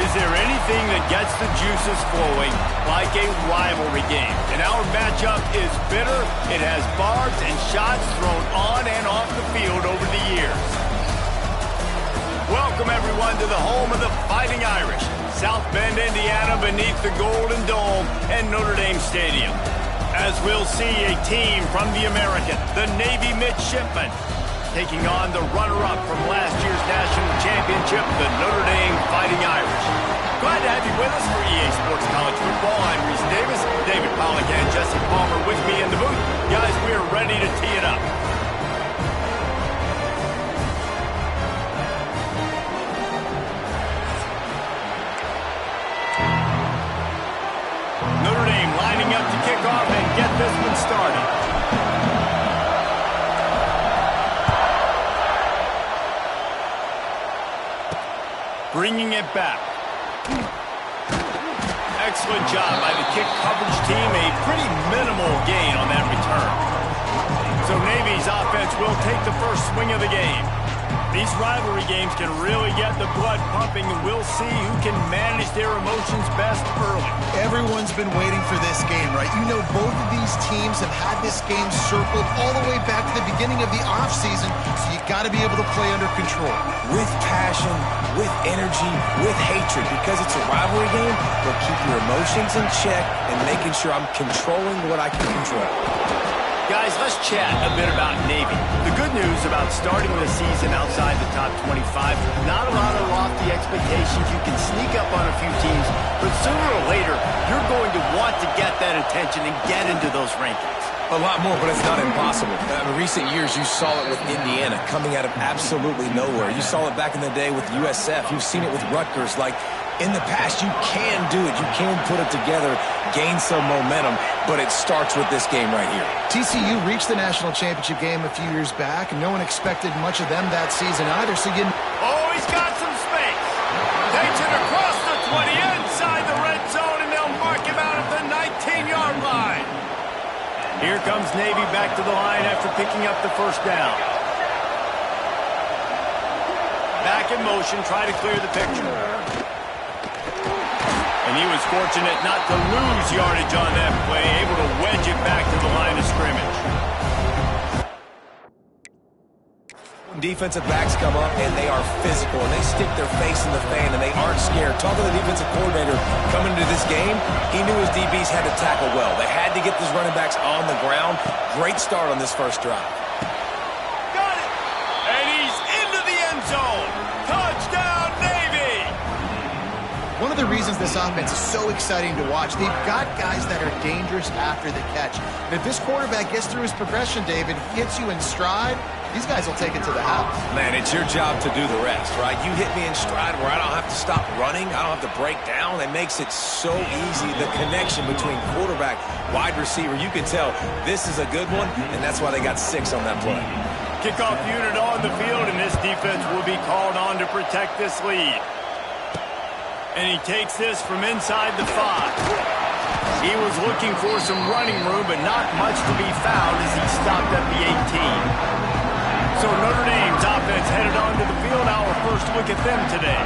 Is there anything that gets the juices flowing like a rivalry game? And our matchup is bitter. It has barbs and shots thrown on and off the field over the years. Welcome, everyone, to the home of the Fighting Irish, South Bend, Indiana, beneath the Golden Dome and Notre Dame Stadium. As we'll see a team from the American, the Navy Midshipmen, taking on the runner-up from last year's national championship, the Notre Dame Fighting Irish. Glad to have you with us for EA Sports College Football. I'm Reese Davis, David Pollack, and Jesse Palmer with me in the booth. Guys, we are ready to tee it up. Notre Dame lining up to kick off and get this one started. Bringing it back. Excellent job by the kick coverage team. A pretty minimal gain on that return. So Navy's offense will take the first swing of the game. These rivalry games can really get the blood pumping, and we'll see who can manage their emotions best early. Everyone's been waiting for this game, right? You know, both of these teams have had this game circled all the way back to the beginning of the offseason, so you got to be able to play under control. With passion, with energy, with hatred, because it's a rivalry game, but keep your emotions in check and making sure I'm controlling what I can control. Guys, let's chat a bit about Navy. The good news about starting the season outside the top 25, not a lot of lofty expectations. You can sneak up on a few teams, but sooner or later, you're going to want to get that attention and get into those rankings. A lot more, but it's not impossible. In recent years, you saw it with Indiana coming out of absolutely nowhere. You saw it back in the day with USF. You've seen it with Rutgers. Like, in the past, you can do it. You can put it together, gain some momentum, but it starts with this game right here. TCU reached the national championship game a few years back, and no one expected much of them that season either, so you... Oh, he's got some space. Takes it across the 20, inside the red zone, and they'll mark him out at the 19-yard line. Here comes Navy back to the line after picking up the first down. Back in motion, try to clear the picture. And he was fortunate not to lose yardage on that play, able to wedge it back to the line of scrimmage. Defensive backs come up, and they are physical, and they stick their face in the fan, and they aren't scared. Talk to the defensive coordinator coming into this game. He knew his DBs had to tackle well. They had to get these running backs on the ground. Great start on this first drive. Got it! And he's into the end zone. Touchdown, Navy! One of the reasons this offense is so exciting to watch, they've got guys that are dangerous after the catch. And if this quarterback gets through his progression, David, he hits you in stride, these guys will take it to the house. Man, it's your job to do the rest, right? You hit me in stride where I don't have to stop running. I don't have to break down. It makes it so easy, the connection between quarterback, wide receiver. You can tell this is a good one, and that's why they got 6 on that play. Kickoff unit on the field, and this defense will be called on to protect this lead. And he takes this from inside the 5. He was looking for some running room, but not much to be found as he stopped at the 18. So Notre Dame's offense headed onto the field. Our first look at them today.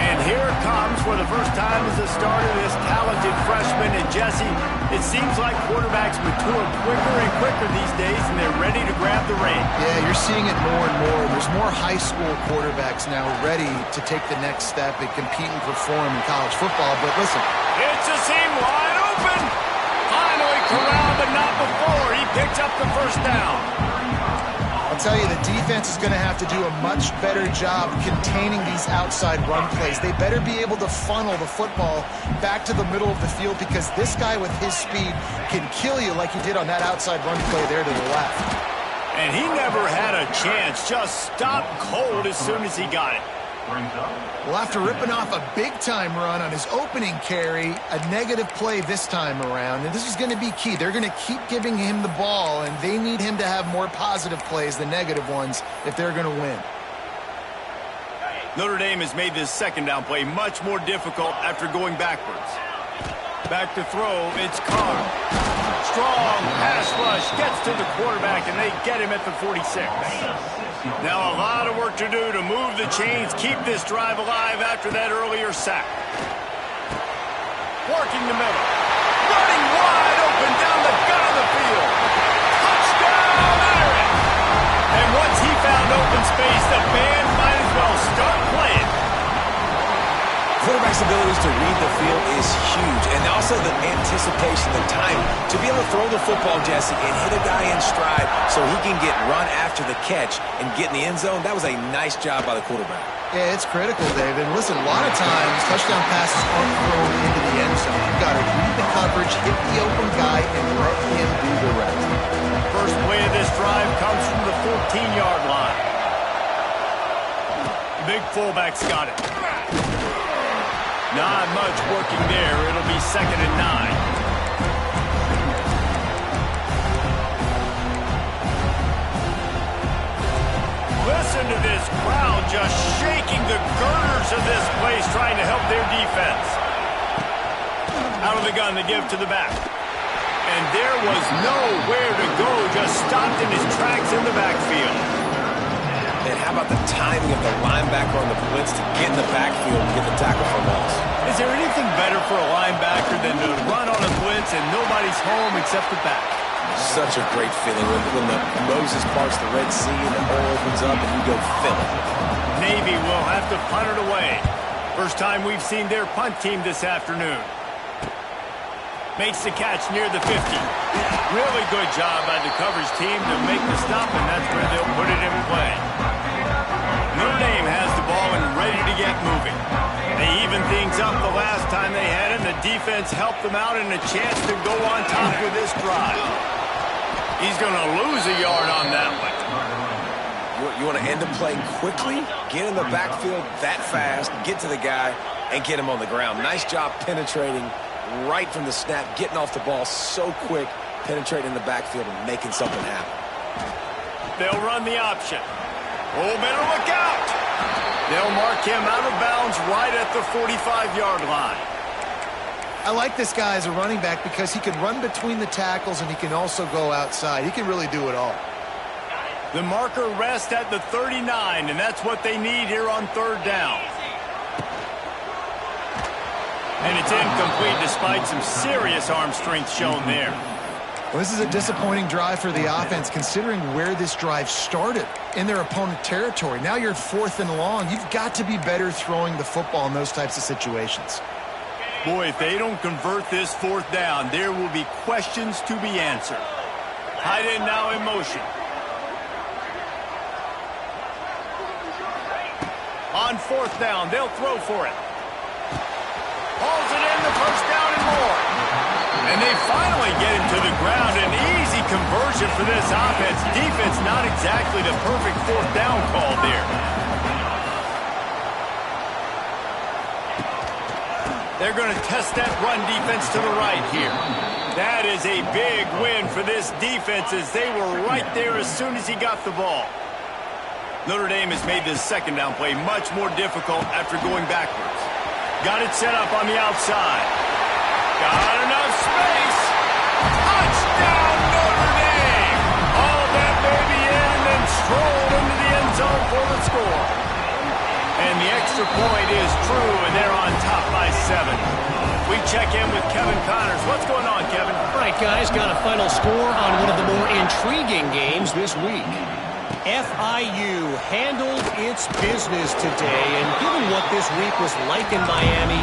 And here it comes for the first time as a starter, this talented freshman. And Jesse, it seems like quarterbacks mature quicker and quicker these days, and they're ready to grab the reins. Yeah, you're seeing it more and more. There's more high school quarterbacks now ready to take the next step and compete and perform in college football. But listen. It's a seam wide open. Finally corralled, but not before. He picks up the first down. I'll tell you, the defense is going to have to do a much better job containing these outside run plays. They better be able to funnel the football back to the middle of the field, because this guy with his speed can kill you like he did on that outside run play there to the left. And he never had a chance, just stopped cold as soon as he got it. Well, after ripping off a big-time run on his opening carry, a negative play this time around, and this is going to be key. They're going to keep giving him the ball, and they need him to have more positive plays than negative ones if they're going to win. Notre Dame has made this second down play much more difficult after going backwards. Back to throw, it's Carr. Strong pass rush gets to the quarterback, and they get him at the 46. Now a lot of work to do to move the chains, keep this drive alive after that earlier sack. Working the middle. Running wide open down the gut of the field. Touchdown, Irish! And once he found open space, the band might as well start playing. Quarterback's abilities to read the field is huge, and also the anticipation, the time to be able to throw the football, Jesse, and hit a guy in stride so he can get run after the catch and get in the end zone. That was a nice job by the quarterback. Yeah, it's critical, David. Listen, a lot of times touchdown passes aren't thrown into the end zone. You've got to read the coverage, hit the open guy, and let him do the rest. First play of this drive comes from the 14-yard line. Big fullback's got it. Not much working there. It'll be 2nd and 9. Listen to this crowd just shaking the girders of this place, trying to help their defense. Out of the gun, they give to the back. And there was nowhere to go, just stopped in his tracks in the backfield. And how about the timing of the linebacker on the blitz to get in the backfield and get the tackle for loss? Is there anything better for a linebacker than to run on a blitz and nobody's home except the back? Such a great feeling when the Moses parts the Red Sea and the hole opens up and you go fill it. Navy will have to punt it away. First time we've seen their punt team this afternoon. Makes the catch near the 50. Really good job by the coverage team to make the stop, and that's where they'll put it in play. Notre Dame has the ball and ready to get moving. They evened things up the last time they had it, and the defense helped them out and a chance to go on top with this drive. He's going to lose a yard on that one. You want to end the play quickly, get in the backfield that fast, get to the guy, and get him on the ground. Nice job penetrating right from the snap, getting off the ball so quick, penetrating the backfield and making something happen. They'll run the option. Oh, better look out. They'll mark him out of bounds right at the 45-yard line. I like this guy as a running back because he can run between the tackles and he can also go outside. He can really do it all. The marker rests at the 39, and that's what they need here on 3rd down. And it's incomplete despite some serious arm strength shown there. Well, this is a disappointing drive for the offense considering where this drive started in their opponent territory. Now you're 4th and long. You've got to be better throwing the football in those types of situations. Boy, if they don't convert this 4th down, there will be questions to be answered. Tight end now in motion. On 4th down, they'll throw for it. Hauls it in, the first down and more. And they finally get him to the ground. An easy conversion for this offense. Defense not exactly the perfect 4th down call there. They're going to test that run defense to the right here. That is a big win for this defense as they were right there as soon as he got the ball. Notre Dame has made this 2nd down play much more difficult after going backwards. Got it set up on the outside. Got enough space. Touchdown, Notre Dame. All that baby in and then strolled into the end zone for the score. And the extra point is true, and they're on top by 7. We check in with Kevin Connors. What's going on, Kevin? All right, guys, got a final score on one of the more intriguing games this week. FIU handled its business today, and given what this week was like in Miami,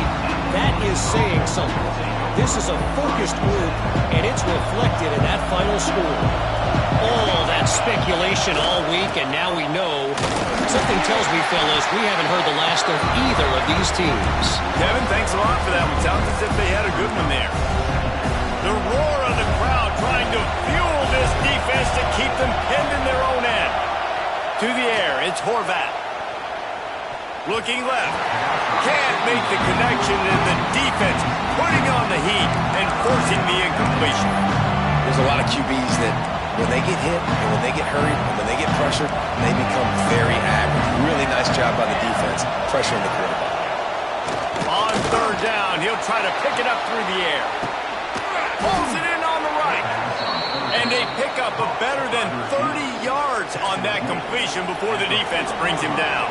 that is saying something. This is a focused group, and it's reflected in that final score. All that speculation all week, and now we know. Something tells me, fellas, we haven't heard the last of either of these teams. Kevin, thanks a lot for that one. Sounds as if they had a good one there. The roar of the crowd trying to fuel this defense to keep them pinned in their own end. To the air, it's Horvat. Looking left. Can't make the connection, and the defense putting on the heat and forcing the incompletion. There's a lot of QBs that when they get hit and when they get hurried and when they get pressured, they become very active. Really nice job by the defense pressuring the quarterback. On 3rd down, he'll try to pick it up through the air. Pulls it in on the right. And they pick up a better than 30 yards on that completion before the defense brings him down.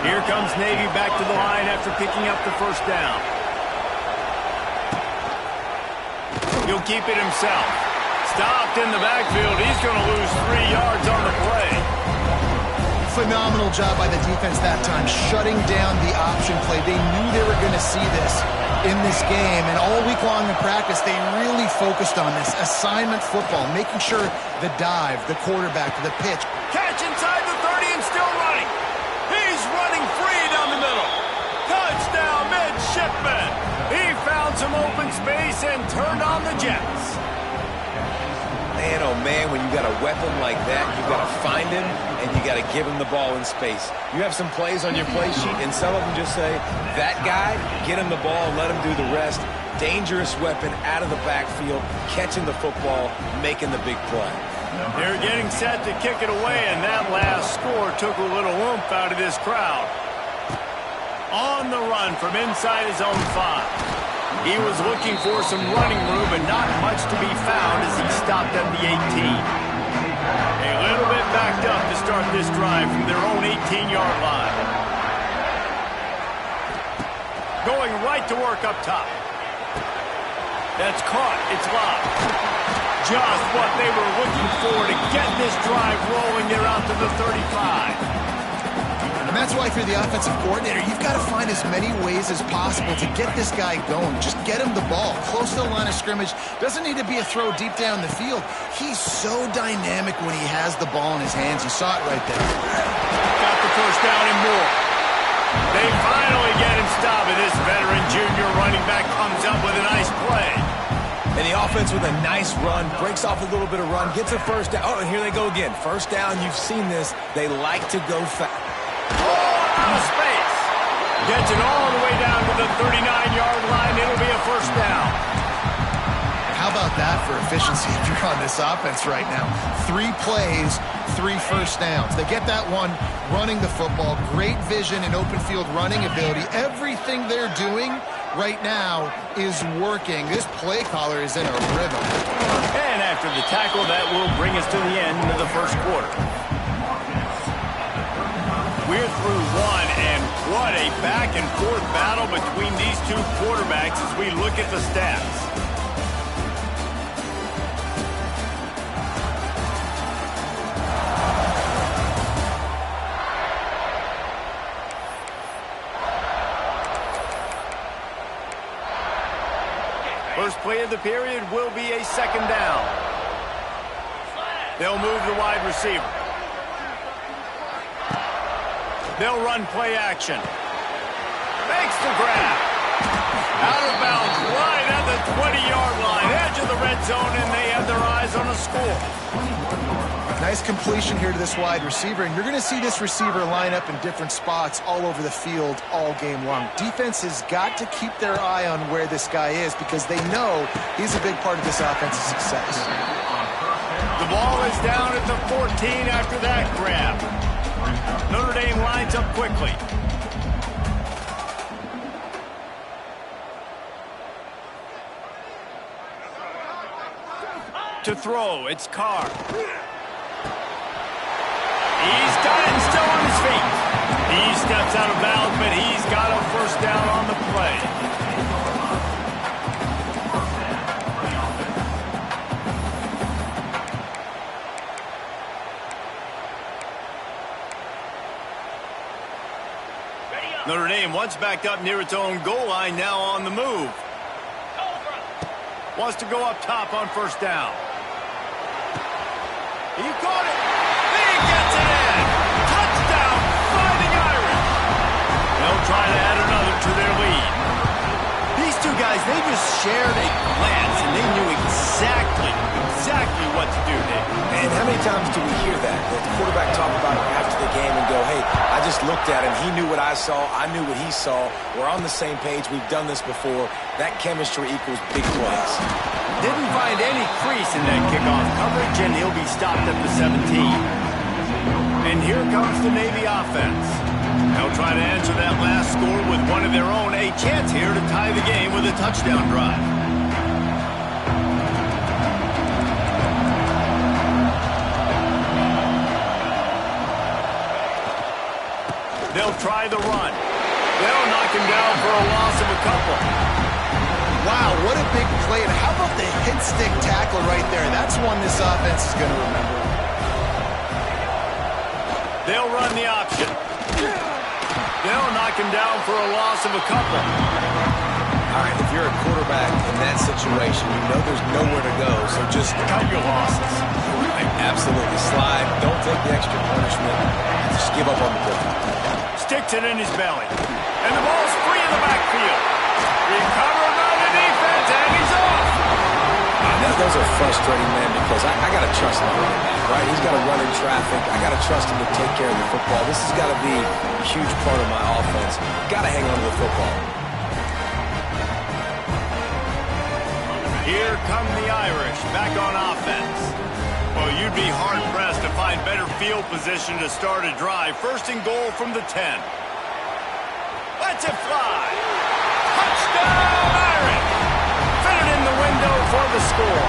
Here comes Navy back to the line after picking up the first down. He'll keep it himself. Stopped in the backfield. He's going to lose 3 yards on the play. Phenomenal job by the defense that time, shutting down the option play. They knew they were going to see this in this game, and all week long in practice, they really focused on this assignment football, making sure the dive, the quarterback, the pitch. Catch inside the 30 and still running. He's running free down the middle. Touchdown, midshipman. He found some open space and turned on the Jets. Man, oh man, when you got a weapon like that, you got to find him and you got to give him the ball in space. You have some plays on your play sheet, and some of them just say, that guy, get him the ball, let him do the rest. Dangerous weapon out of the backfield, catching the football, making the big play. They're getting set to kick it away, and that last score took a little oomph out of this crowd. On the run from inside his own 5. He was looking for some running room, but not much to be found as he stopped at the 18. A little bit backed up to start this drive from their own 18-yard line. Going right to work up top. That's caught. It's locked. Just what they were looking for to get this drive rolling. They're out to the 35. And that's why if you're the offensive coordinator, you've got to find as many ways as possible to get this guy going. Just get him the ball close to the line of scrimmage. Doesn't need to be a throw deep down the field. He's so dynamic when he has the ball in his hands. You saw it right there. Got the first down and more. They finally get him stopped, and this veteran junior running back comes up with a nice play. And the offense with a nice run, breaks off a little bit of run, gets a first down. Oh, and here they go again. First down, you've seen this. They like to go fast. Out of space. Gets it all the way down to the 39-yard line. It'll be a first down. How about that for efficiency if you're on this offense right now? 3 plays, 3 first downs. They get that one running the football. Great vision and open field running ability. Everything they're doing right now is working. This play caller is in a rhythm. And after the tackle, that will bring us to the end of the first quarter. We're through one, and what a back-and-forth battle between these two quarterbacks as we look at the stats. First play of the period will be a second down. They'll move the wide receiver. They'll run play action. Makes the grab. Out of bounds, right at the 20-yard line. Edge of the red zone, and they have their eyes on a score. Nice completion here to this wide receiver, and you're going to see this receiver line up in different spots all over the field all game long. Defense has got to keep their eye on where this guy is because they know he's a big part of this offense's success. The ball is down at the 14 after that grab. Notre Dame lines up quickly. To throw, it's Carr. He's got it and still on his feet. He steps out of bounds, but he's got a first down on the play. Notre Dame, once backed up near its own goal line, now on the move. Wants to go up top on first down. He caught it. He gets it in. Touchdown, Fighting Irish. They'll try to add another to their lead. These two guys, they just shared a glance, and they knew exactly what to do, Nick. And how many times do we hear that? That the quarterback talk about it after the game and go, hey, I just looked at him. He knew what I saw. I knew what he saw. We're on the same page. We've done this before. That chemistry equals big plays. Didn't find any crease in that kickoff coverage, and he'll be stopped at the 17. And here comes the Navy offense. They'll try to answer that last score with one of their own. A chance here to tie the game with a touchdown drive. They'll try the run. They'll knock him down for a loss of a couple. Wow, what a big play. And how about the hit stick tackle right there? That's one this offense is going to remember. They'll run the option. They'll knock him down for a loss of a couple. All right, if you're a quarterback in that situation, you know there's nowhere to go, so just Cut your losses. right, absolutely slide. Don't take the extra punishment. Just give up on the ball. Sticks it in his belly. And the ball's free in the backfield. Recovered by the defense, and he's off. Those are frustrating, man, because I got to trust my running back, right? He's got to run in traffic. I got to trust him to take care of the football. This has got to be a huge part of my offense. Got to hang on to the football. Here come the Irish, back on offense. Well, you'd be hard-pressed to find better field position to start a drive. First and goal from the 10. Let's it fly. Touchdown, Irish. Fitted in the window for the score.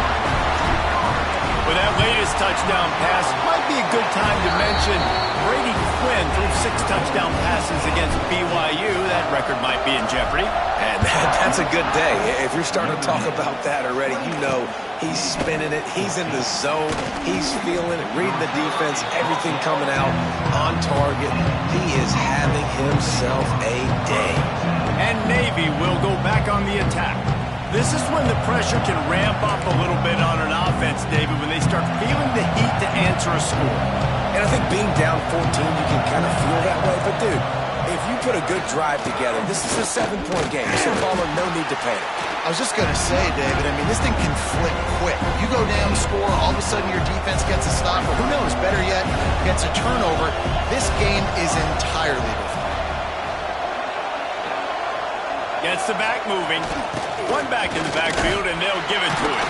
With that latest touchdown pass, might be a good time to mention Brady Quinn threw 6 touchdown passes against BYU. That record might be in jeopardy. And that's a good day. If you're starting to talk about that already, you know he's spinning it. He's in the zone. He's feeling it, reading the defense, everything coming out on target. He is having himself a day. And Navy will go back on the attack. This is when the pressure can ramp up a little bit on an offense, David, when they start feeling the heat to answer a score. And I think being down 14, you can kind of feel that way. But, dude, if you put a good drive together, this is a 7-point game. So, Palmer, no need to panic. I was just going to say, David, I mean, this thing can flip quick. You go down, score, all of a sudden your defense gets a stop, or who knows, better yet, gets a turnover. This game is entirely different. Gets the back moving. One back in the backfield, and they'll give it to him.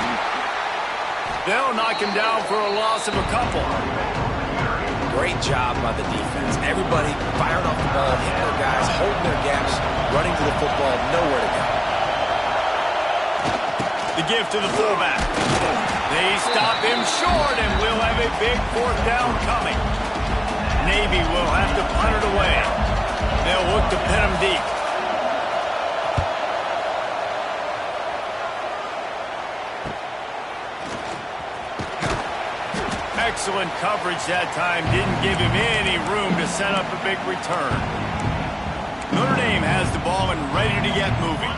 They'll knock him down for a loss of a couple. Great job by the defense. Everybody firing off the ball, hitting their guys, holding their gaps, running to the football, nowhere to go. The give to the fullback. They stop him short, and we'll have a big 4th down coming. Navy will have to punt it away. They'll look to pin him deep. Excellent coverage that time. Didn't give him any room to set up a big return. Notre Dame has the ball and ready to get moving.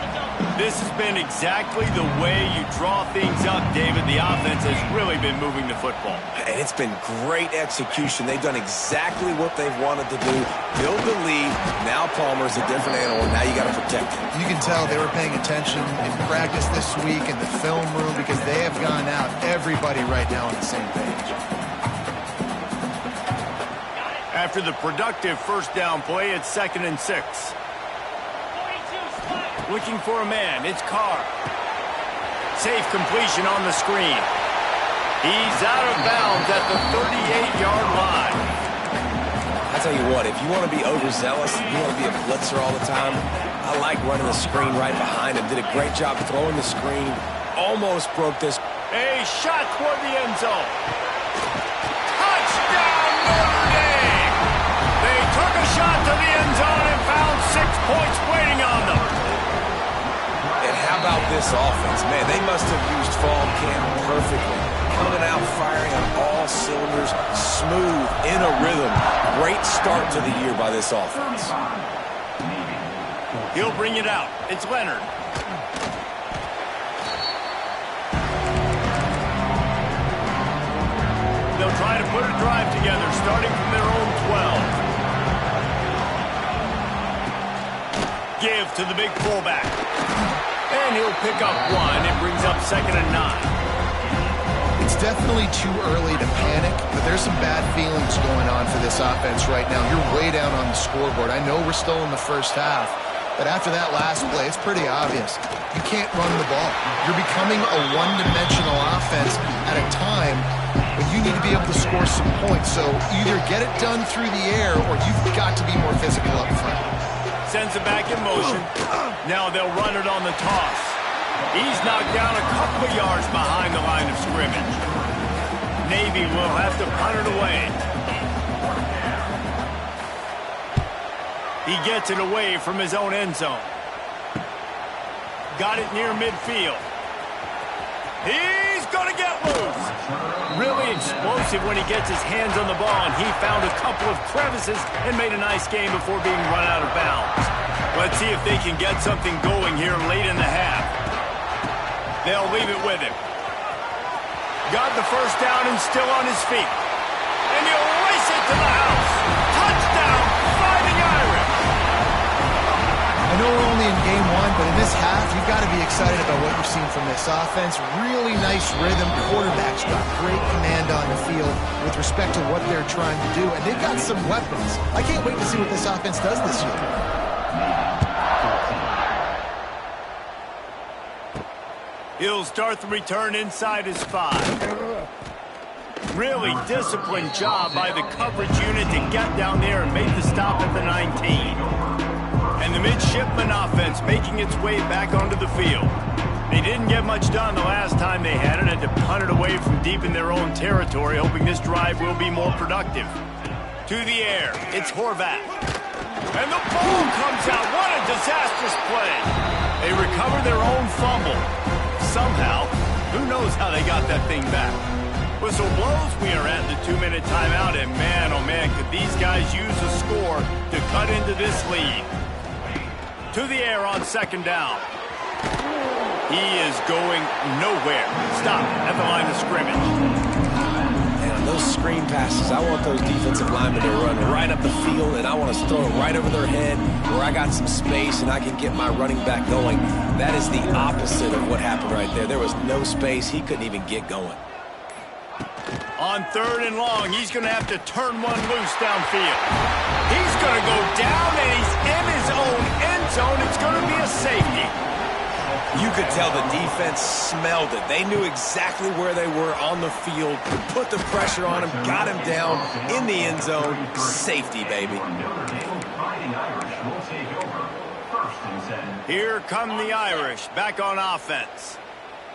This has been exactly the way you draw things up, David. The offense has really been moving the football. And it's been great execution. They've done exactly what they've wanted to do. Build the lead. Now Palmer's a different animal. Now you got to protect him. You can tell they were paying attention in practice this week in the film room because they have gone out, everybody right now on the same page. After the productive 1st down play, it's 2nd and 6. Looking for a man, it's Carr. Safe completion on the screen. He's out of bounds at the 38-yard line. I tell you what, if you want to be overzealous, you want to be a blitzer all the time, I like running the screen right behind him. Did a great job throwing the screen. Almost broke this. A shot toward the end zone. Touchdown, Notre Dame! They took a shot to the end zone and found 6 points waiting on them. And how about this offense? Man, they must have used fall camp perfectly. Coming out, firing on all cylinders, smooth, in a rhythm. Great start to the year by this offense. He'll bring it out. It's Leonard. They'll try to put a drive together, starting from their own 12. Give to the big fullback. And he'll pick up 1. It brings up 2nd and 9. It's definitely too early to panic, but there's some bad feelings going on for this offense right now. You're way down on the scoreboard. I know we're still in the first half, but after that last play, it's pretty obvious. You can't run the ball. You're becoming a one-dimensional offense at a time when you need to be able to score some points. So either get it done through the air or you've got to be more physical up front. Sends it back in motion. Now they'll run it on the toss. He's knocked down a couple of yards behind the line of scrimmage. Navy will have to punt it away. He gets it away from his own end zone. Got it near midfield. He's going to get loose. Really explosive when he gets his hands on the ball, and he found a couple of crevices and made a nice game before being run out of bounds. Let's see if they can get something going here late in the half. They'll leave it with him. Got the first down and still on his feet. And he'll race it to the house. Touchdown, Fighting Irish. I know we're only in game one, but in this half, you've got to be excited about what you've seen from this offense. Really nice rhythm. Quarterback's got great command on the field with respect to what they're trying to do, and they've got some weapons. I can't wait to see what this offense does this year. He'll start the return inside his 5. Really disciplined job by the coverage unit to get down there and make the stop at the 19. And the midshipman offense making its way back onto the field. They didn't get much done the last time they had it, had to punt it away from deep in their own territory, hoping this drive will be more productive. To the air, it's Horvath. And the ball comes out. What a disastrous play. They recover their own fumble. Somehow, who knows how they got that thing back. Whistle blows, we are at the 2-minute timeout, and man, oh man, could these guys use a score to cut into this lead. To the air on second down. He is going nowhere. Stop at the line of scrimmage. And those screen passes, I want those defensive linemen to run right up the field, and I want to throw it right over their head where I got some space and I can get my running back going. That is the opposite of what happened right there. There was no space. He couldn't even get going. On 3rd and long, he's going to have to turn one loose downfield. He's going to go down, and he's in his own end zone. It's going to be a safety. You could tell the defense smelled it. They knew exactly where they were on the field, put the pressure on him, got him down in the end zone. Safety, baby. Here come the Irish back on offense.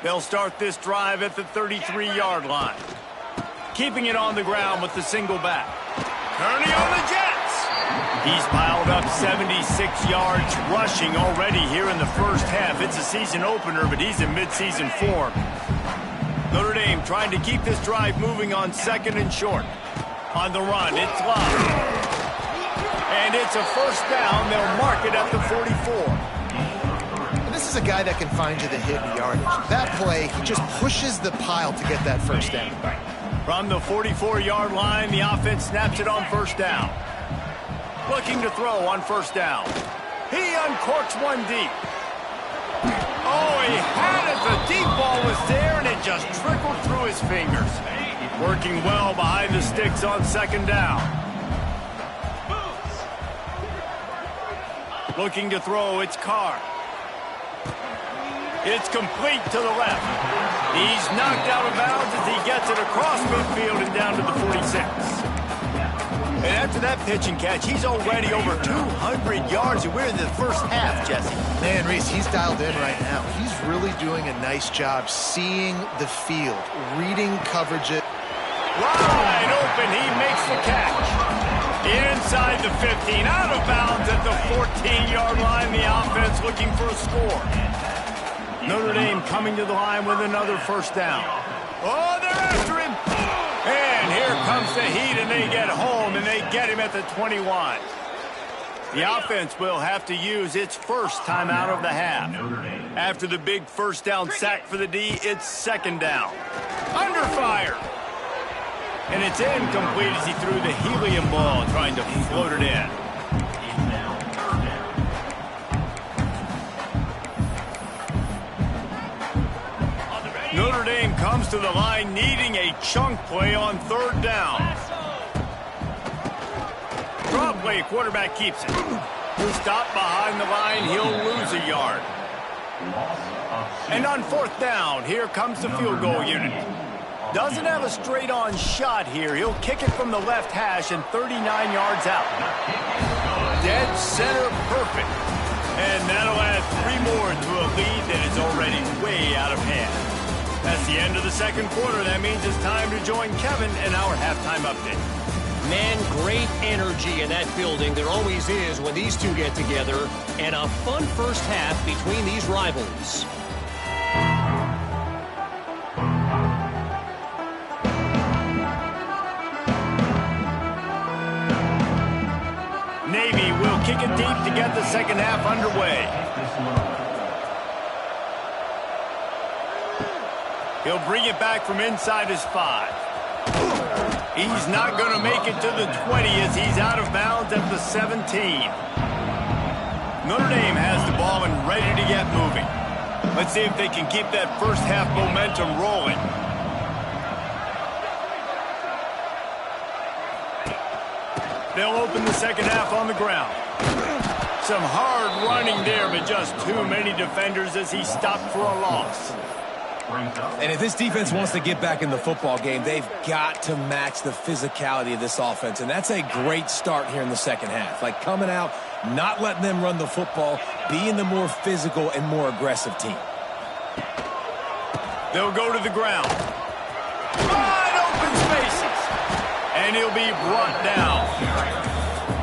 They'll start this drive at the 33-yard line. Keeping it on the ground with the single back. Kearney on the Jets. He's piled up 76 yards rushing already here in the first half. It's a season opener, but he's in midseason form. Notre Dame trying to keep this drive moving on 2nd and short. On the run, it's Love. And it's a first down. They'll mark it at the 44. And this is a guy that can find you the hidden yardage. That play, he just pushes the pile to get that first down. From the 44-yard line, the offense snaps it on first down. Looking to throw on first down. He uncorks one deep. Oh, he had it. The deep ball was there, and it just trickled through his fingers. Working well behind the sticks on 2nd down. Looking to throw, it's Carr. It's complete to the left. He's knocked out of bounds as he gets it across midfield and down to the 46. And after that pitch and catch, he's already over 200 yards, and we're in the first half, Jesse. Man, Reese, he's dialed in right now. He's really doing a nice job seeing the field, reading coverage. Wide open, he makes the catch. Inside the 15, out of bounds at the 14-yard line. The offense looking for a score. Notre Dame coming to the line with another first down. Oh, they're after him. And here comes the heat, and they get home, and they get him at the 21. The offense will have to use its first timeout of the half. After the big first down sack for the D, it's 2nd down. Under fire. And it's incomplete as he threw the helium ball, trying to float it in. Notre Dame comes to the line needing a chunk play on 3rd down. Draw play, quarterback keeps it. He'll stop behind the line, he'll lose a yard. And on 4th down, here comes the field goal unit. Doesn't have a straight-on shot here. He'll kick it from the left hash and 39 yards out. Dead center perfect. And that'll add 3 more to a lead that is already way out of hand. That's the end of the 2nd quarter. That means it's time to join Kevin in our halftime update. Man, great energy in that building. There always is when these two get together. And a fun first half between these rivals. Navy will kick it deep to get the second half underway. He'll bring it back from inside his 5. He's not going to make it to the 20 as he's out of bounds at the 17. Notre Dame has the ball and ready to get moving. Let's see if they can keep that first half momentum rolling. They'll open the second half on the ground. Some hard running there, but just too many defenders as he stopped for a loss. And if this defense wants to get back in the football game, they've got to match the physicality of this offense. And that's a great start here in the second half. Like coming out, not letting them run the football, being the more physical and more aggressive team. They'll go to the ground. Wide open spaces. And he'll be brought down.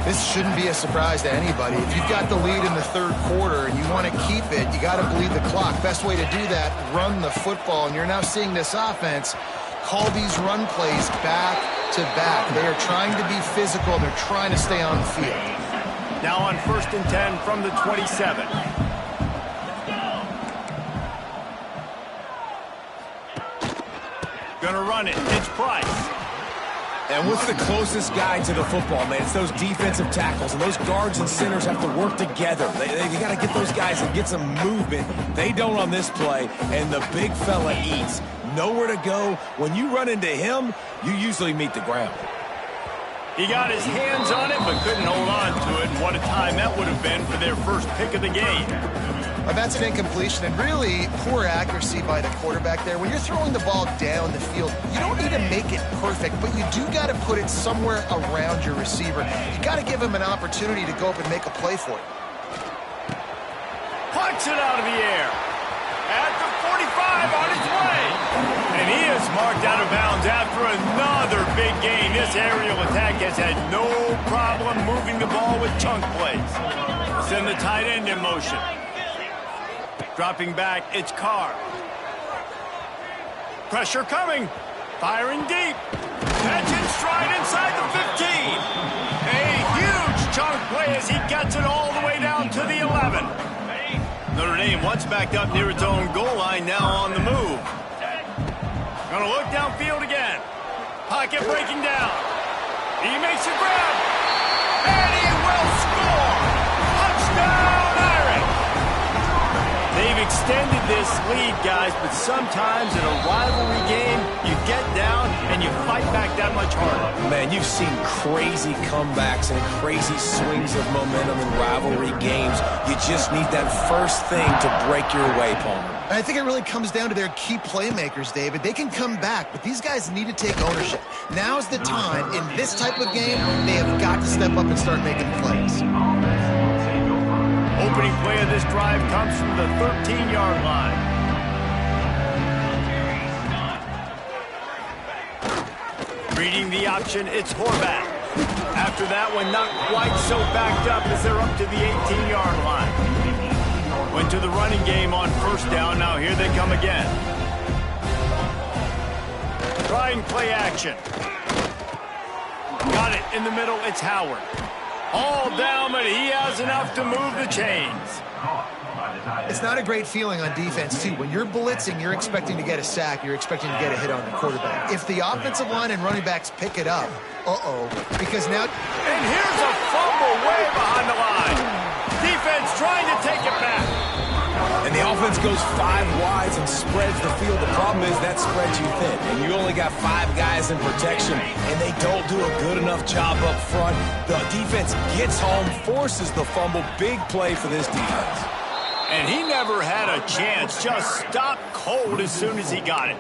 This shouldn't be a surprise to anybody. If you've got the lead in the third quarter and you want to keep it, you got to bleed the clock. Best way to do that, run the football. And you're now seeing this offense call these run plays back to back. They are trying to be physical. They're trying to stay on the field. Now on 1st and 10 from the 27. Gonna run it. It's Price. And what's the closest guy to the football, man? It's those defensive tackles, and those guards and centers have to work together. They got to get those guys and get some movement. They don't on this play, and the big fella eats. Nowhere to go. When you run into him, you usually meet the ground. He got his hands on it, but couldn't hold on to it. And what a time that would have been for their first pick of the game. That's an incompletion and really poor accuracy by the quarterback there. When you're throwing the ball down the field, you don't need to make it perfect, but you do got to put it somewhere around your receiver. You got to give him an opportunity to go up and make a play for it. Plucks it out of the air. At the 45 on its way. And he is marked out of bounds after another big gain. This aerial attack has had no problem moving the ball with chunk plays. Send the tight end in motion. Dropping back, it's Carr. Pressure coming. Firing deep. Catch in stride inside the 15. A huge chunk play as he gets it all the way down to the 11. Notre Dame once backed up near its own goal line, now on the move. Gonna look downfield again. Pocket breaking down. He makes a grab. And he will score. Touchdown, Irish. They've extended this lead, guys, but sometimes in a rivalry game, you get down and you fight back that much harder. Man, you've seen crazy comebacks and crazy swings of momentum in rivalry games. You just need that first thing to break your way, Palmer. I think it really comes down to their key playmakers, David. They can come back, but these guys need to take ownership. Now's the time. In this type of game, they have got to step up and start making plays. Opening play of this drive comes from the 13-yard line. Reading the option, it's Horvath. After that one, not quite so backed up as they're up to the 18-yard line. Went to the running game on first down. Now here they come again. Trying play action. Got it in the middle. It's Howard. All down, but he has enough to move the chains. It's not a great feeling on defense, too. When you're blitzing, you're expecting to get a sack. You're expecting to get a hit on the quarterback. If the offensive line and running backs pick it up, because now... And here's a fumble way behind the line. Defense trying to take it back. And the offense goes 5 wides and spreads the field. The problem is that spreads you thin. And you only got 5 guys in protection, and they don't do a good enough job up front. The defense gets home, forces the fumble. Big play for this defense. And he never had a chance. Just stopped cold as soon as he got it.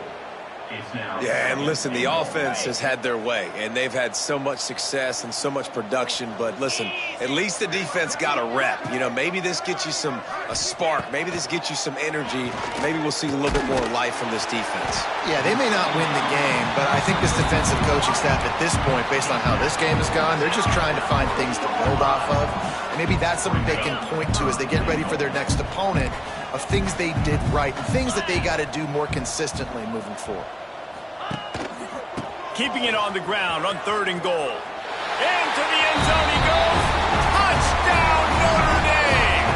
Yeah, and listen, the offense has had their way, and they've had so much success and so much production. But listen, at least the defense got a rep. You know, maybe this gets you a spark. Maybe this gets you some energy. Maybe we'll see a little bit more life from this defense. Yeah, they may not win the game, but I think this defensive coaching staff at this point, based on how this game has gone, they're just trying to find things to build off of. And maybe that's something they can point to as they get ready for their next opponent, of things they did right, things that they got to do more consistently moving forward. Keeping it on the ground on 3rd and goal. Into the end zone he goes. Touchdown, Notre Dame!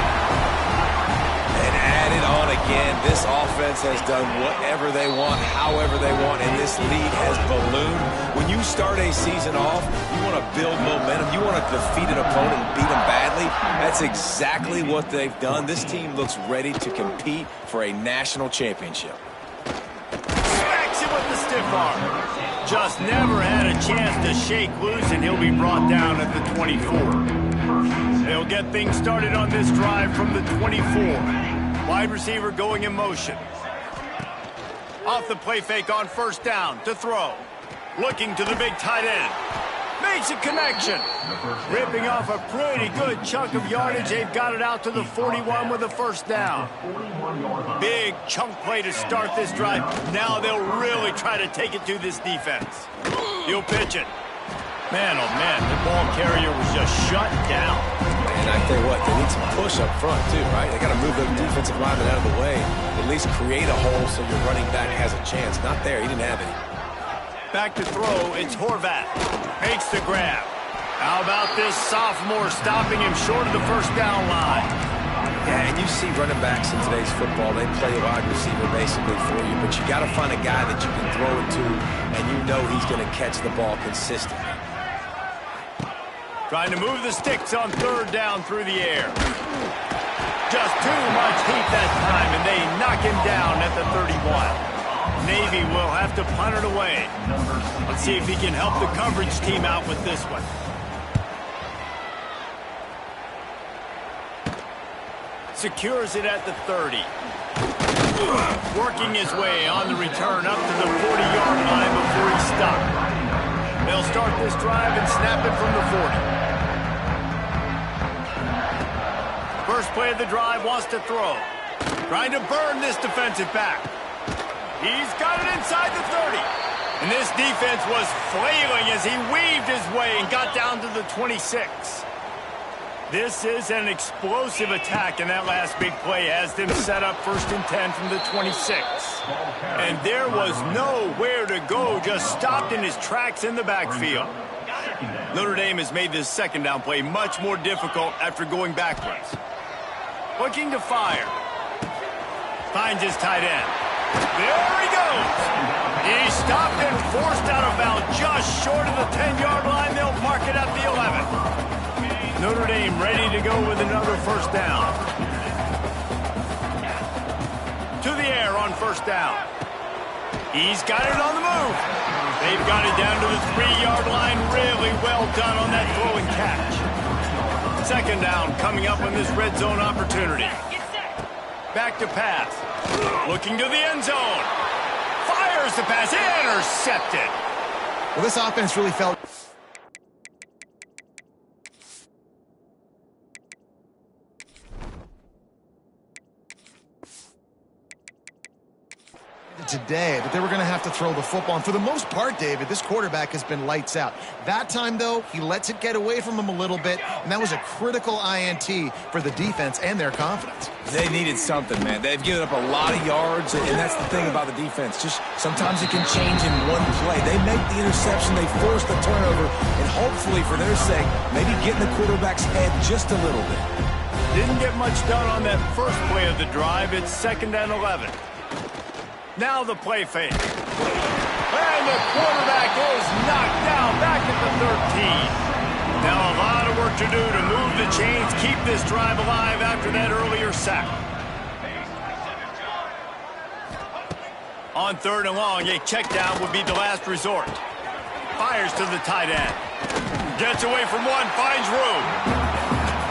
And add it on again. This offense has done whatever they want, however they want, and this lead has ballooned. When you start a season off, you want to build momentum. You want to defeat an opponent and beat them badly. That's exactly what they've done. This team looks ready to compete for a national championship. Smacks it with the stiff arm. Just never had a chance to shake loose, and he'll be brought down at the 24. They'll get things started on this drive from the 24. Wide receiver going in motion. Off the play fake on 1st down to throw. Looking to the big tight end. Makes a connection. Ripping off a pretty good chunk of yardage. They've got it out to the 41 with a 1st down. Big chunk play to start this drive. Now they'll really try to take it to this defense. He'll pitch it. Man, oh man, the ball carrier was just shut down. And I tell you what, they need some push up front too, right? They got to move the defensive lineman out of the way. At least create a hole so your running back has a chance. Not there, he didn't have any. Back to throw, it's Horvat. Makes the grab. How about this sophomore stopping him short of the 1st down line? Yeah, and you see running backs in today's football, they play a wide receiver basically for you, but you got to find a guy that you can throw it to, and you know he's going to catch the ball consistently. Trying to move the sticks on 3rd down through the air. Just too much heat that time, and they knock him down at the 31. Navy will have to punt it away. Let's see if he can help the coverage team out with this one. Secures it at the 30. Working his way on the return up to the 40-yard line before he's stopped. They'll start this drive and snap it from the 40. First play of the drive, wants to throw. Trying to burn this defensive back. He's got it inside the 30. And this defense was flailing as he weaved his way and got down to the 26. This is an explosive attack, and that last big play has them set up 1st and 10 from the 26. And there was nowhere to go, just stopped in his tracks in the backfield. Notre Dame has made this 2nd down play much more difficult after going backwards. Looking to fire. Finds his tight end. There he goes. He stopped and forced out of bounds just short of the 10-yard line. They'll mark it at the 11. Notre Dame ready to go with another 1st down. To the air on 1st down. He's got it on the move. They've got it down to the 3-yard line. Really well done on that throw and catch. 2nd down coming up on this red zone opportunity. Back to pass. Looking to the end zone. Fires the pass. Intercepted. Well, this offense really felt... today, but they were going to have to throw the football. And for the most part, David, this quarterback has been lights out. That time, though, he lets it get away from him a little bit, and that was a critical INT for the defense and their confidence. They needed something, man. They've given up a lot of yards, and that's the thing about the defense. Just sometimes it can change in one play. They make the interception, they force the turnover, and hopefully, for their sake, maybe get in the quarterback's head just a little bit. Didn't get much done on that first play of the drive. It's 2nd and 11. Now the play fake. And the quarterback is knocked down back at the 13. Now a lot of work to do to move the chains, keep this drive alive after that earlier sack. On 3rd and long, a check down would be the last resort. Fires to the tight end. Gets away from one, finds room.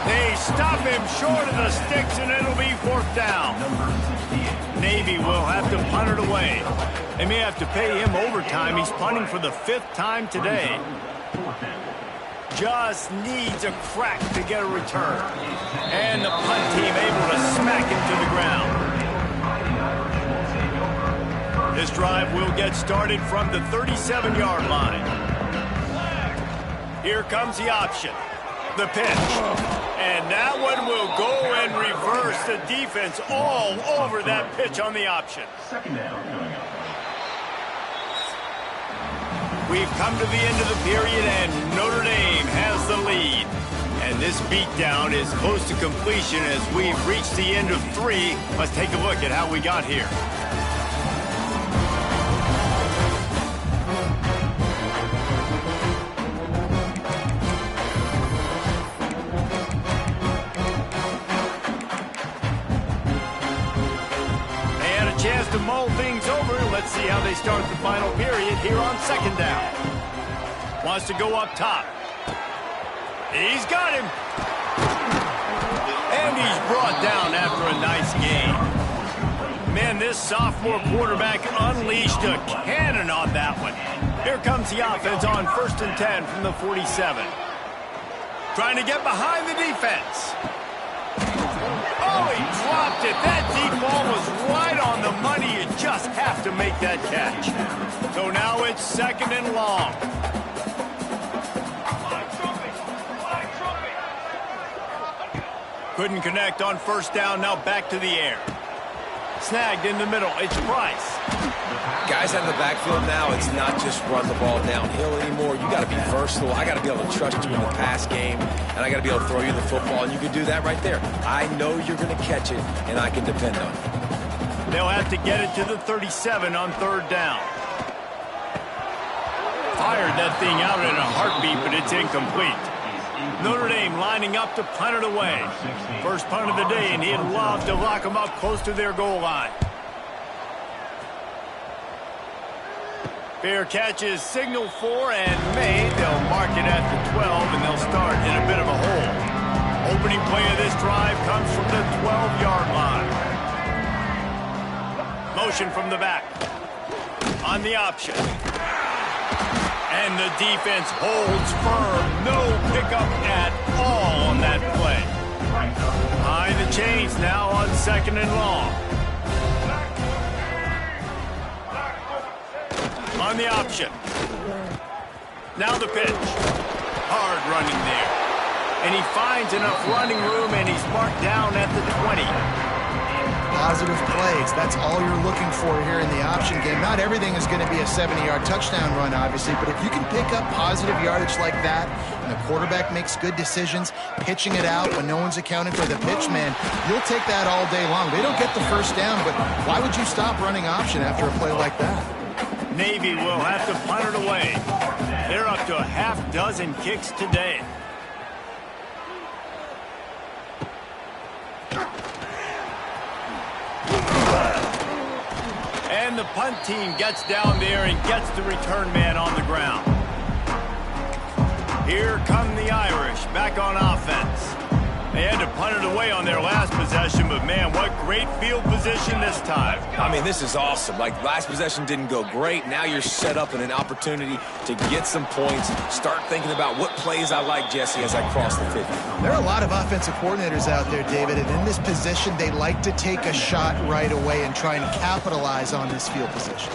They stop him short of the sticks, and it'll be 4th down. Navy will have to punt it away. They may have to pay him overtime. He's punting for the 5th time today. Just needs a crack to get a return. And the punt team able to smack him to the ground. This drive will get started from the 37-yard line. Here comes the option. The pitch. And that one will go and reverse the defense all over that pitch on the option. We've come to the end of the period, and Notre Dame has the lead. And this beatdown is close to completion as we've reached the end of 3. Let's take a look at how we got here. Chance to mull things over. Let's see how they start the final period here on 2nd down. Wants to go up top. He's got him. And he's brought down after a nice gain. Man, this sophomore quarterback unleashed a cannon on that one. Here comes the offense on 1st and 10 from the 47. Trying to get behind the defense. Oh, he dropped it. That deep ball was right on the money. You just have to make that catch. So now it's 2nd and long. Couldn't connect on 1st down. Now back to the air. Snagged in the middle. It's Price. Guys out of the backfield now, it's not just run the ball downhill anymore. You got to be versatile. I got to be able to trust you in the pass game, and I got to be able to throw you the football, and you can do that right there. I know you're going to catch it, and I can depend on it. They'll have to get it to the 37 on 3rd down. Fired that thing out in a heartbeat, but it's incomplete. Notre Dame lining up to punt it away. First punt of the day, and he'd love to lock them up close to their goal line. Fair catch is signaled for and made. They'll mark it at the 12, and they'll start in a bit of a hole. Opening play of this drive comes from the 12-yard line. Motion from the back. On the option. And the defense holds firm. No pickup at all on that play. Behind the chains now on 2nd and long. On the option. Now the pitch. Hard running there. And he finds enough running room, and he's marked down at the 20. Positive plays. That's all you're looking for here in the option game. Not everything is going to be a 70-yard touchdown run, obviously, but if you can pick up positive yardage like that, and the quarterback makes good decisions, pitching it out when no one's accounting for the pitch, man, you'll take that all day long. They don't get the 1st down, but why would you stop running option after a play like that? Navy will have to punt it away. They're up to a half-dozen kicks today. And the punt team gets down there and gets the return man on the ground. Here come the Irish back on offense. They had to punt it away on their last possession, but man, what great field position this time. I mean, this is awesome. Like, last possession didn't go great. Now you're set up in an opportunity to get some points. Start thinking about what plays I like, Jesse, as I cross the 50. There are a lot of offensive coordinators out there, David, and in this position, they like to take a shot right away and try and capitalize on this field position.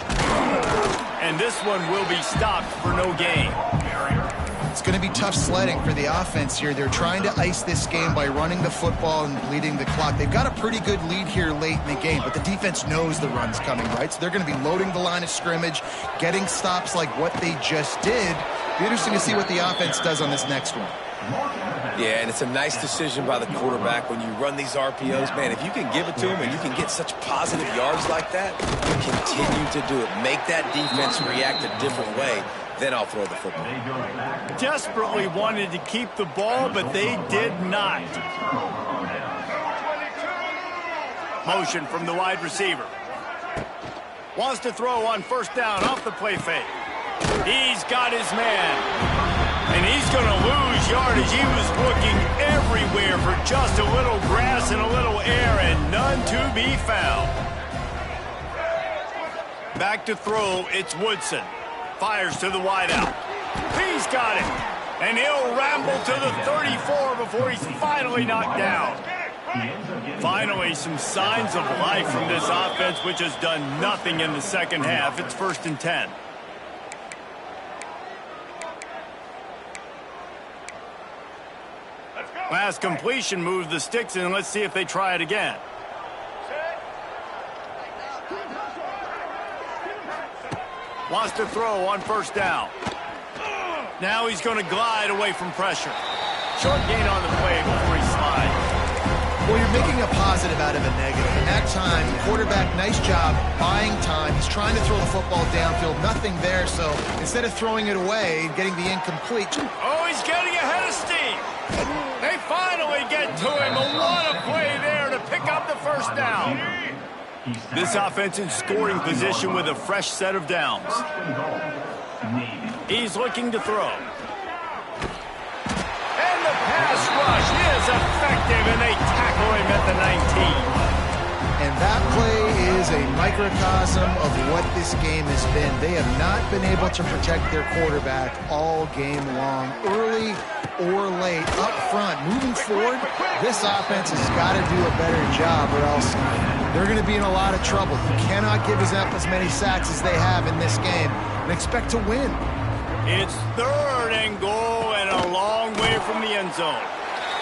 And this one will be stopped for no gain. It's going to be tough sledding for the offense here. They're trying to ice this game by running the football and bleeding the clock. They've got a pretty good lead here late in the game, but the defense knows the run's coming, right? So they're going to be loading the line of scrimmage, getting stops like what they just did. Be interesting to see what the offense does on this next one. Yeah, and it's a nice decision by the quarterback when you run these RPOs. Man, if you can give it to him and you can get such positive yards like that, continue to do it. Make that defense react a different way. Then I'll throw the football. Desperately wanted to keep the ball, but they did not. Motion from the wide receiver. Wants to throw on 1st down off the play fake. He's got his man. And he's going to lose yardage. He was looking everywhere for just a little grass and a little air, and none to be found. Back to throw, it's Woodson. Fires to the wideout. He's got it. And he'll ramble to the 34 before he's finally knocked down. Finally, some signs of life from this offense, which has done nothing in the second half. It's 1st and 10. Last completion moves the sticks in. Let's see if they try it again. Wants to throw on 1st down. Now he's going to glide away from pressure. Short gain on the play before he slides. Well, you're making a positive out of a negative. And that time, quarterback, nice job buying time. He's trying to throw the football downfield. Nothing there, so instead of throwing it away, getting the incomplete. Oh, he's getting ahead of steam. They finally get to him. What a play there to pick up the 1st down. This offense in scoring position with a fresh set of downs. He's looking to throw. And the pass rush is effective, and they tackle him at the 19. And that play is a microcosm of what this game has been. They have not been able to protect their quarterback all game long, early or late, up front. Moving forward, this offense has got to do a better job, or else they're going to be in a lot of trouble. You cannot give up as many sacks as they have in this game and expect to win. It's 3rd and goal and a long way from the end zone.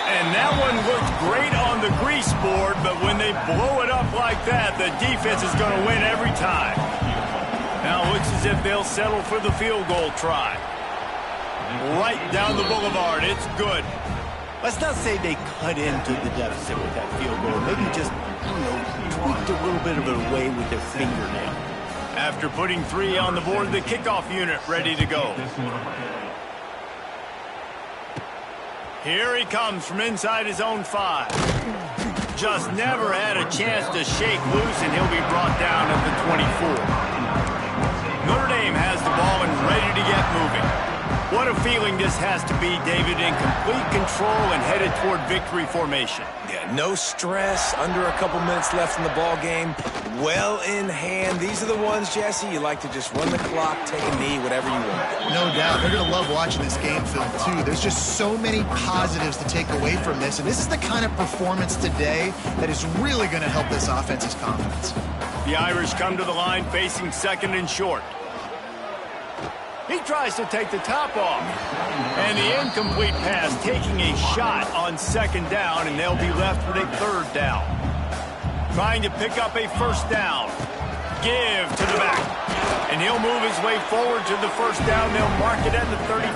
And that one looked great on the grease board, but when they blow it up like that, the defense is going to win every time. Now it looks as if they'll settle for the field goal try. Right down the boulevard. It's good. Let's not say they cut into the deficit with that field goal. Maybe just, tweaked a little bit of it away with their fingernail. After putting 3 on the board, the kickoff unit ready to go. Here he comes from inside his own 5. Just never had a chance to shake loose, and he'll be brought down at the 24. Notre Dame has the ball and ready to get moving. What a feeling this has to be, David, in complete control and headed toward victory formation. Yeah, no stress, under a couple minutes left in the ball game, well in hand. These are the ones, Jesse, you like to just run the clock, take a knee, whatever you want. No doubt. They're going to love watching this game film, too. There's just so many positives to take away from this, and this is the kind of performance today that is really going to help this offense's confidence. The Irish come to the line facing 2nd and short. He tries to take the top off. And the incomplete pass taking a shot on 2nd down, and they'll be left with a 3rd down. Trying to pick up a 1st down. Give to the back. And he'll move his way forward to the 1st down. They'll mark it at the 35.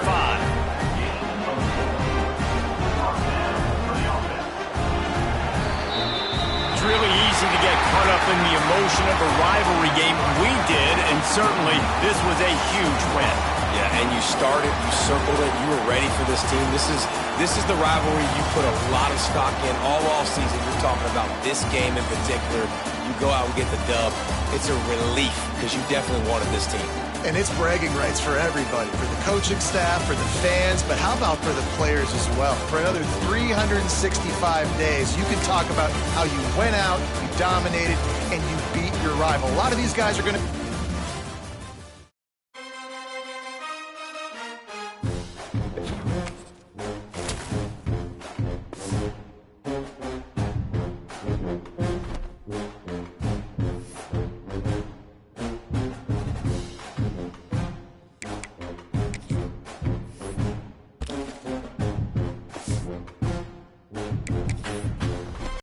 It's really easy to get caught up in the emotion of a rivalry game. We did, and certainly this was a huge win. Yeah, and you started, you circled it, you were ready for this team. This is the rivalry you put a lot of stock in all season. You're talking about this game in particular. You go out and get the dub. It's a relief because you definitely wanted this team. And it's bragging rights for everybody, for the coaching staff, for the fans, but how about for the players as well? For another 365 days, you can talk about how you went out, you dominated, and you beat your rival. A lot of these guys are going to...